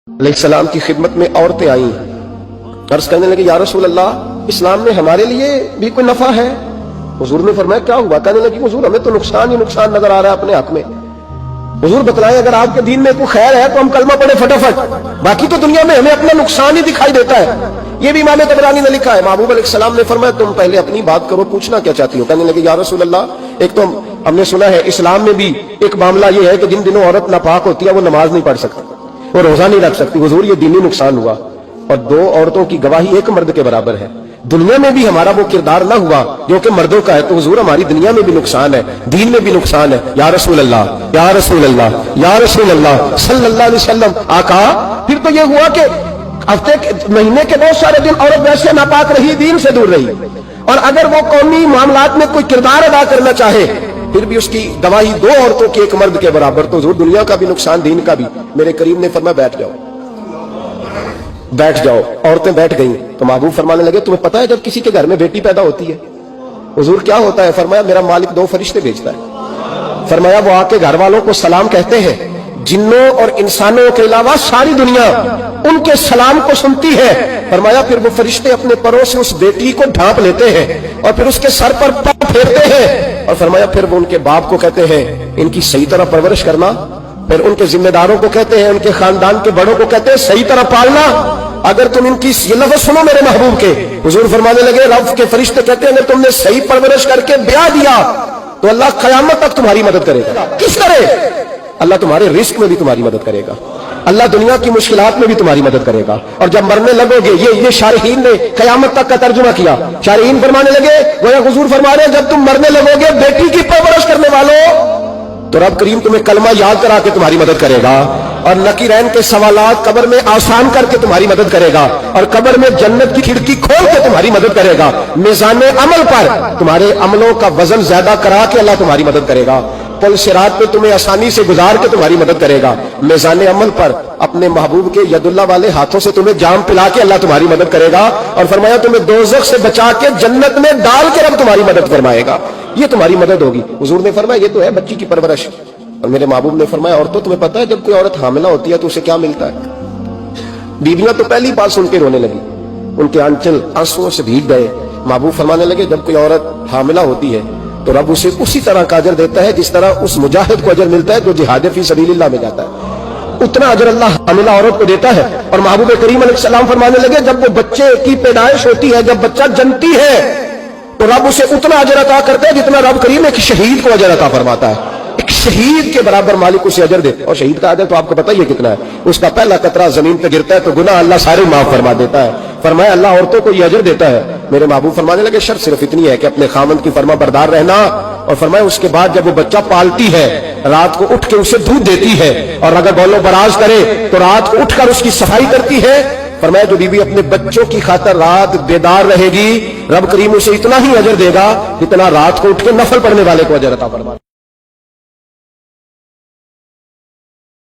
अलैहिस्सलाम की खिदमत में औरतें आईं, अर्ज करने लगी या रसूल अल्लाह, इस्लाम में हमारे लिए भी कोई नफा है? हुजूर ने फरमाया क्या हुआ? कहने लगी हुजूर हमें तो नुकसान ही नुकसान नजर आ रहा है अपने हक में। हुजूर बतलाएं अगर आपके दीन में कोई खैर है तो हम कलमा पढ़े फटाफट, बाकी तो दुनिया में हमें अपना नुकसान ही दिखाई देता है। ये भी इमाम तबरानी ने लिखा है। महबूब अलैहिस्सलाम ने फरमाया तुम पहले अपनी बात करो, पूछना क्या चाहती हो? कहने लगी या रसूल अल्लाह, एक तो हमने सुना है इस्लाम में भी एक मामला ये है कि जिन दिनों औरत नापाक होती है वो नमाज नहीं पढ़ सकती, वो रोजा नहीं रख सकती। हुजूर ये दीनी नुकसान हुआ, और दो औरतों की गवाही एक मर्द के बराबर है। दुनिया में भी हमारा वो किरदार ना हुआ जो कि मर्दों का है, तो हुजूर हमारी दुनिया में भी नुकसान है, दीन में भी नुकसान है। या रसूल अल्लाह, या रसूल अल्लाह, या रसूल अल्लाह सल्लल्लाहु अलैहि वसल्लम। आका फिर तो ये हुआ कि हफ्ते के महीने के बहुत सारे दिन औरत वैसे नापाक रही, दीन से दूर रही, और अगर वो कौमी मामलात में कोई किरदार अदा करना चाहे फिर भी उसकी गवाही दो औरतों के एक मर्द के बराबर, तो हुजूर दुनिया का भी नुकसान दीन का भी। मेरे करीम ने फरमाया बैठ जाओ, बैठ जाओ। औरतें बैठ गईं तो महबूब फरमाने लगे तुम्हें पता है जब किसी के घर में बेटी पैदा होती है हुजूर क्या होता है? फरमाया मेरा मालिक दो फरिश्ते भेजता है। फरमाया वो आके घर वालों को सलाम कहते हैं, जिन्नों और इंसानों के अलावा सारी दुनिया उनके सलाम को सुनती है। फरमाया फिर वो फरिश्ते अपने परों से उस बेटी को ढांप लेते हैं और फिर उसके सर पर पांव फेरते हैं, और फरमाया फिर वो उनके बाप को कहते हैं इनकी सही तरह परवरिश करना, फिर उनके जिम्मेदारों को कहते हैं, उनके खानदान के बड़ों को कहते हैं सही तरह पालना। अगर तुम इनकी ये लफ्ज़ सुनो मेरे महबूब के, हुजूर फरमाने लगे रब के फरिश्ते कहते हैं अगर तुमने सही परवरिश करके ब्याह दिया तो अल्लाह क़यामत तक तुम्हारी मदद करेगा। किस तरह? अल्लाह तुम्हारे रिस्क में भी तुम्हारी मदद करेगा, अल्लाह दुनिया की मुश्किलात में भी तुम्हारी मदद करेगा। और जब मरने लगोगे, ये शारहीन ने क़यामत तक का तर्जुमा किया। शारहीन फरमाने लगे गोया हुजूर फरमा रहे हैं जब तुम मरने लगोगे बेटी की परवरिश करने वालों, तो रब करीम तुम्हें कलमा याद करा के तुम्हारी मदद करेगा, और नकीरैन के सवालात कब्र में आसान करके तुम्हारी मदद करेगा, और कब्र में जन्नत की खिड़की खोल के तुम्हारी मदद करेगा। मीज़ान अमल पर तुम्हारे अमलों का वजन ज्यादा करा के अल्लाह तुम्हारी मदद करेगा। पुल सिरात पे तुम्हें आसानी से गुजार के तुम्हारी मदद करेगा। मीज़ान अमल पर अपने महबूब के यदुल्ला वाले हाथों से तुम्हें जाम पिला के अल्लाह तुम्हारी मदद करेगा, और फरमाया तुम्हें दोज़ख से बचा के जन्नत में डाल के रब तुम्हारी मदद फरमाएगा। ये तुम्हारी मदद होगी। हुजूर ने फरमाया ये तो है बच्ची की परवरिश। और मेरे महबूब ने फरमाया और तो तुम्हें पता है जब कोई औरत हामिला होती है तो उसे क्या मिलता है? बीवियां तो पहली बात सुन के रोने लगी, उनके आंचल आंसुओं से भीग गए। महबूब फरमाने लगे जब कोई औरत हामिला होती है तो रब उसे उसी तरह का अजर देता है जिस तरह उस मुजाहिद को अजर मिलता है जो जिहाद फी सबीलिल्लाह में जाता है, उतना अजर अल्लाह हामिला औरत को देता है। और महबूब करीम अलैहिस्सलाम फरमाने लगे जब वो बच्चे की पैदाइश होती है, जब बच्चा जन्मती है तो रब उसे उतना अजर अता करता है जितना रब करीम एक शहीद को अजर अता फरमाता है। एक शहीद के बराबर मालिक उसे अजर देता है, और शहीद का अजर तो आपको पता ही है कितना है। उसका पहला कतरा जमीन पे गिरता है तो गुनाह अल्लाह सारे माफ फरमा देता है। फरमाया अल्लाह औरतों को ये अजर देता है। मेरे महबूब फरमाने लगे शर्त सिर्फ इतनी है कि अपने खामंद की फरमा बरदार रहना, और फरमाया उसके बाद जब वो बच्चा पालती है रात को उठ के उसे दूध देती है, और अगर बौलो बराज करे तो रात को उठकर उसकी सफाई करती है। फरमाया जो बीवी अपने बच्चों की खातिर रात बेदार रहेगी रब करीम उसे इतना ही अजर देगा जितना रात को उठ के नफल पढ़ने वाले को अजर अता फरमाता है।